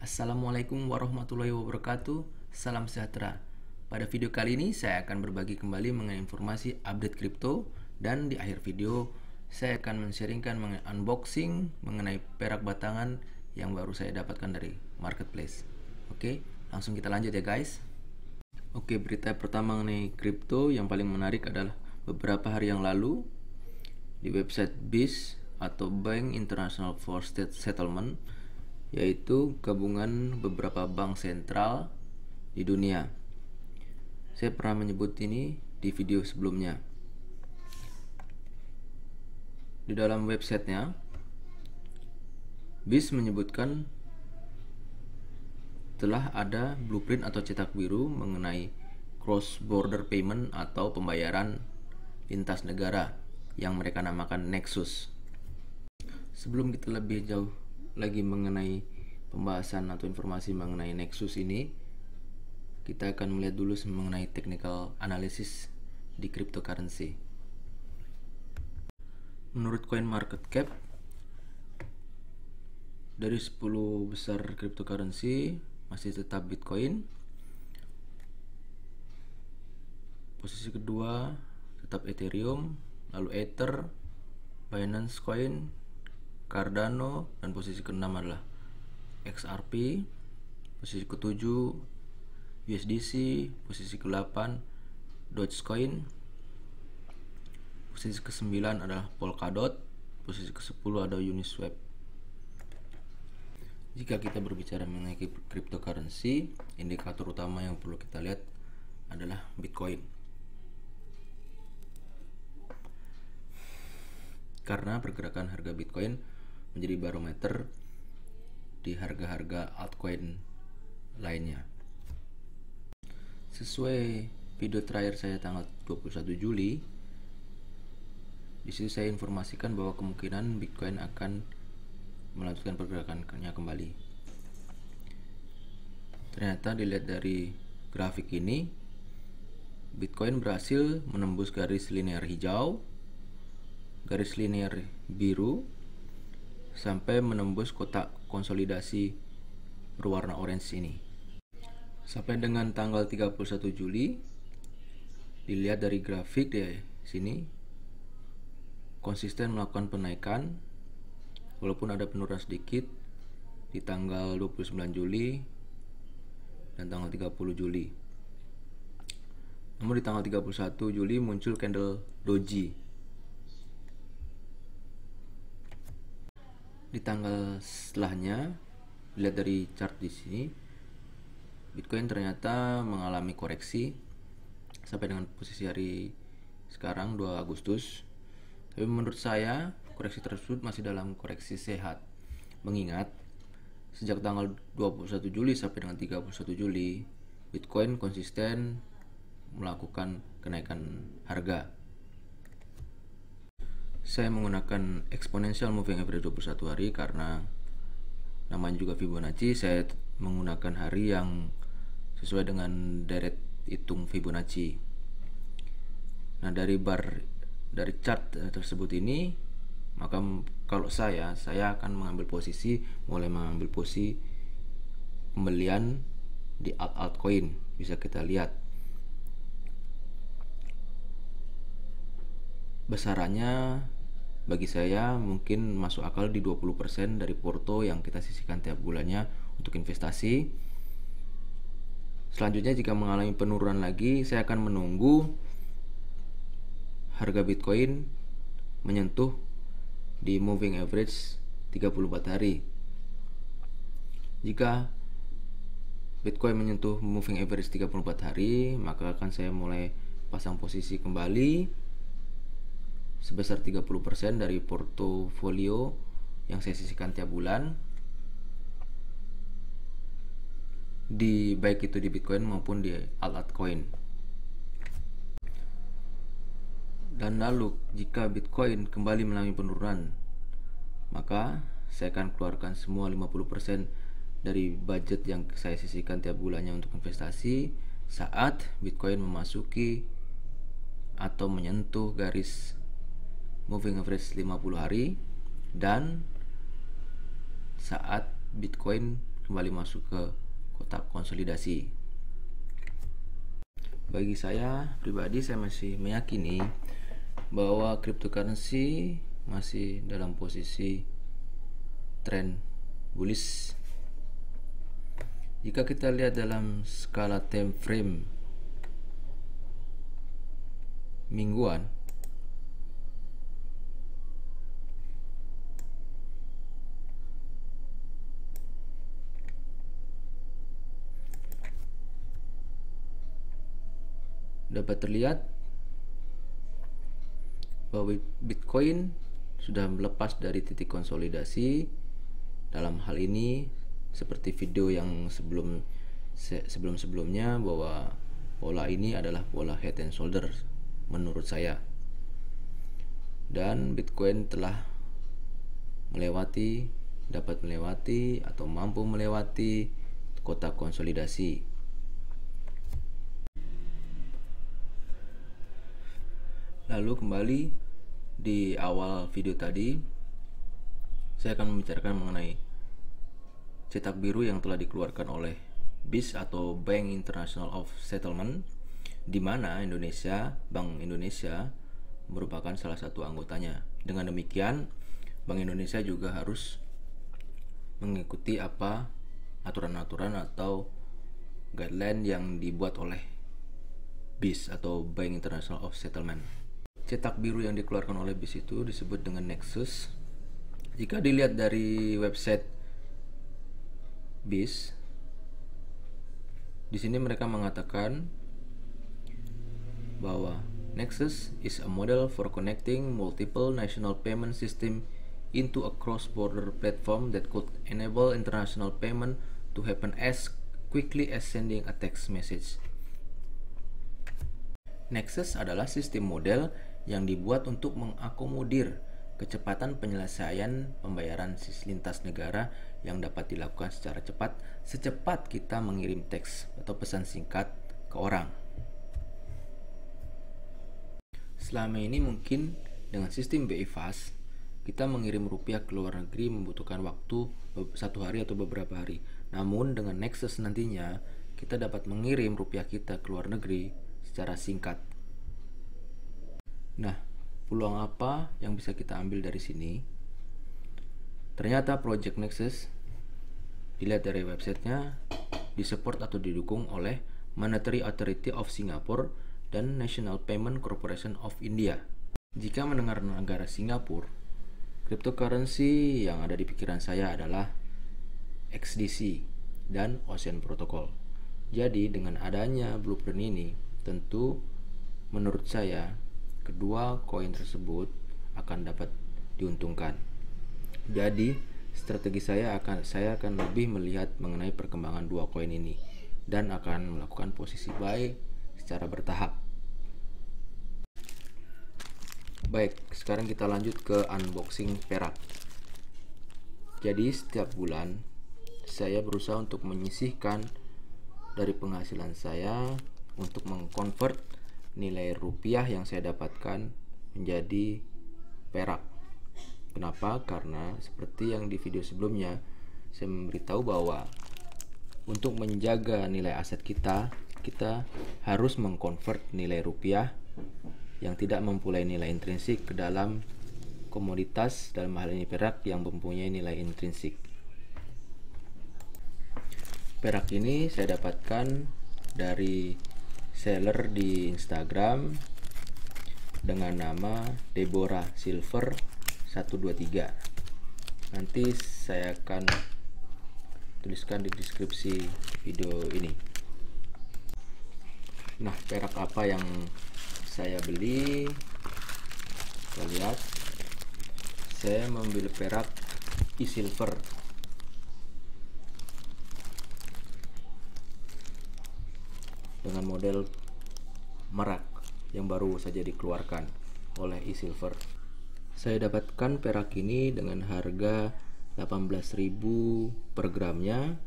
Assalamualaikum warahmatullahi wabarakatuh. Salam sejahtera. Pada video kali ini saya akan berbagi kembali mengenai informasi update kripto, dan di akhir video saya akan men-sharingkan mengenai unboxing mengenai perak batangan yang baru saya dapatkan dari marketplace. Oke, langsung kita lanjut ya guys. Oke, berita pertama mengenai kripto yang paling menarik adalah beberapa hari yang lalu di website BIS atau Bank International for State Settlement, yaitu gabungan beberapa bank sentral di dunia. Saya pernah menyebut ini di video sebelumnya. Di dalam websitenya, BIS menyebutkan telah ada blueprint atau cetak biru mengenai cross border payment atau pembayaran lintas negara yang mereka namakan Nexus. Sebelum kita lebih jauh lagi mengenai pembahasan atau informasi mengenai Nexus ini, kita akan melihat dulu mengenai technical analysis di cryptocurrency. Menurut CoinMarketCap, dari 10 besar cryptocurrency masih tetap Bitcoin. Posisi kedua tetap Ethereum, lalu Ether, Binance Coin, Cardano, dan posisi ke-6 adalah XRP. Posisi ke-7 USDC, posisi ke-8 Dogecoin, posisi ke-9 adalah Polkadot, posisi ke-10 ada Uniswap. Jika kita berbicara mengenai cryptocurrency, indikator utama yang perlu kita lihat adalah Bitcoin. Karena pergerakan harga Bitcoin menjadi barometer di harga-harga altcoin lainnya. Sesuai video terakhir saya tanggal 21 Juli, di situ saya informasikan bahwa kemungkinan Bitcoin akan melanjutkan pergerakannya kembali. Ternyata dilihat dari grafik ini, Bitcoin berhasil menembus garis linear hijau, garis linear biru, sampai menembus kotak konsolidasi berwarna orange ini. Sampai dengan tanggal 31 Juli, dilihat dari grafik di sini, konsisten melakukan penaikan, walaupun ada penurunan sedikit di tanggal 29 Juli dan tanggal 30 Juli. Namun di tanggal 31 Juli muncul candle doji. Di tanggal setelahnya, lihat dari chart di sini, Bitcoin ternyata mengalami koreksi sampai dengan posisi hari sekarang 2 Agustus. Tapi menurut saya koreksi tersebut masih dalam koreksi sehat. Mengingat sejak tanggal 21 Juli sampai dengan 31 Juli, Bitcoin konsisten melakukan kenaikan harga. Saya menggunakan exponential moving average 21 hari karena namanya juga Fibonacci. Saya menggunakan hari yang sesuai dengan deret hitung Fibonacci. Nah, dari chart tersebut ini, maka kalau saya akan mengambil posisi pembelian di altcoin. Bisa kita lihat besarannya bagi saya mungkin masuk akal di 20% dari porto yang kita sisihkan tiap bulannya untuk investasi. Selanjutnya, jika mengalami penurunan lagi, saya akan menunggu harga Bitcoin menyentuh di moving average 34 hari. Jika Bitcoin menyentuh moving average 34 hari, maka akan saya mulai pasang posisi kembali sebesar 30% dari portofolio yang saya sisihkan tiap bulan, baik itu di Bitcoin maupun di altcoin. Dan lalu jika Bitcoin kembali mengalami penurunan, maka saya akan keluarkan semua 50% dari budget yang saya sisihkan tiap bulannya untuk investasi saat Bitcoin memasuki atau menyentuh garis moving average 50 hari dan saat Bitcoin kembali masuk ke kotak konsolidasi. Bagi saya pribadi, saya masih meyakini bahwa cryptocurrency masih dalam posisi tren bullish. Jika kita lihat dalam skala time frame mingguan, dapat terlihat bahwa Bitcoin sudah melepas dari titik konsolidasi. Dalam hal ini seperti video yang sebelumnya, bahwa pola ini adalah pola head and shoulder menurut saya, dan Bitcoin telah dapat melewati atau mampu melewati kotak konsolidasi. Lalu kembali di awal video tadi, saya akan membicarakan mengenai cetak biru yang telah dikeluarkan oleh BIS atau Bank International of Settlement, di mana Bank Indonesia merupakan salah satu anggotanya. Dengan demikian, Bank Indonesia juga harus mengikuti aturan-aturan atau guideline yang dibuat oleh BIS atau Bank International of Settlement. Cetak biru yang dikeluarkan oleh BIS itu disebut dengan Nexus. Jika dilihat dari website BIS, di sini mereka mengatakan bahwa Nexus is a model for connecting multiple national payment system into a cross-border platform that could enable international payment to happen as quickly as sending a text message. Nexus adalah sistem model yang dibuat untuk mengakomodir kecepatan penyelesaian pembayaran lintas negara yang dapat dilakukan secara cepat, secepat kita mengirim teks atau pesan singkat ke orang. Selama ini mungkin dengan sistem BI Fast, kita mengirim rupiah ke luar negeri membutuhkan waktu 1 hari atau beberapa hari. Namun dengan Nexus nantinya, kita dapat mengirim rupiah kita ke luar negeri secara singkat. Nah, peluang apa yang bisa kita ambil dari sini? Ternyata Project Nexus, dilihat dari websitenya, disupport atau didukung oleh Monetary Authority of Singapore dan National Payment Corporation of India. Jika mendengar negara Singapura, cryptocurrency yang ada di pikiran saya adalah XDC dan Ocean Protocol. Jadi dengan adanya blueprint ini, tentu menurut saya kedua koin tersebut akan dapat diuntungkan. Jadi strategi saya akan lebih melihat mengenai perkembangan dua koin ini dan akan melakukan posisi buy secara bertahap. Baik, sekarang kita lanjut ke unboxing perak. Jadi setiap bulan saya berusaha untuk menyisihkan dari penghasilan saya untuk mengkonvert nilai rupiah yang saya dapatkan menjadi perak. Kenapa? Karena seperti yang di video sebelumnya saya memberitahu bahwa untuk menjaga nilai aset kita harus mengkonvert nilai rupiah yang tidak mempunyai nilai intrinsik ke dalam komoditas, dalam hal ini perak yang mempunyai nilai intrinsik. Perak ini saya dapatkan dari seller di Instagram dengan nama Deborah Silver 123. Nanti saya akan tuliskan di deskripsi video ini. Nah, perak apa yang saya beli? Kita lihat. Saya membeli perak e-silver dengan model merak yang baru saja dikeluarkan oleh e-silver. Saya dapatkan perak ini dengan harga 18.000 per gramnya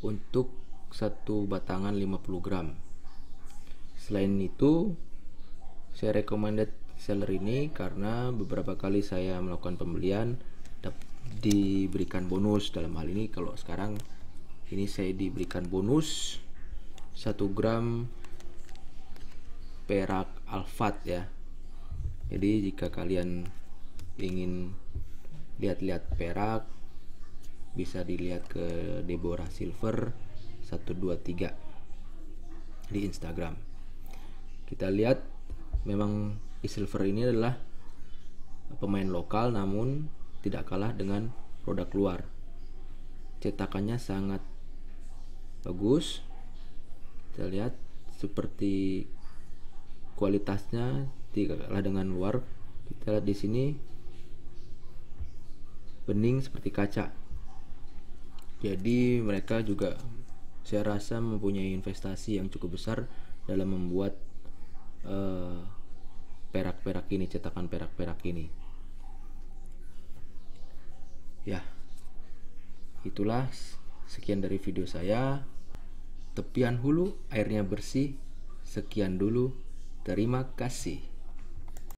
untuk satu batangan 50 gram. Selain itu, saya recommended seller ini karena beberapa kali saya melakukan pembelian diberikan bonus. Dalam hal ini kalau sekarang ini saya diberikan bonus 1 gram perak alfat ya. Jadi jika kalian ingin lihat-lihat perak, bisa dilihat ke Deborah Silver 123 di Instagram. Kita lihat memang e-silver ini adalah pemain lokal namun tidak kalah dengan produk luar. Cetakannya sangat bagus. Kita lihat seperti kualitasnya tidak kalah dengan luar. Kita lihat di sini bening seperti kaca. Jadi mereka juga saya rasa mempunyai investasi yang cukup besar dalam membuat perak-perak ini, cetakan perak-perak ini. Ya, itulah sekian dari video saya. Tepian hulu airnya bersih. Sekian dulu. Terima kasih.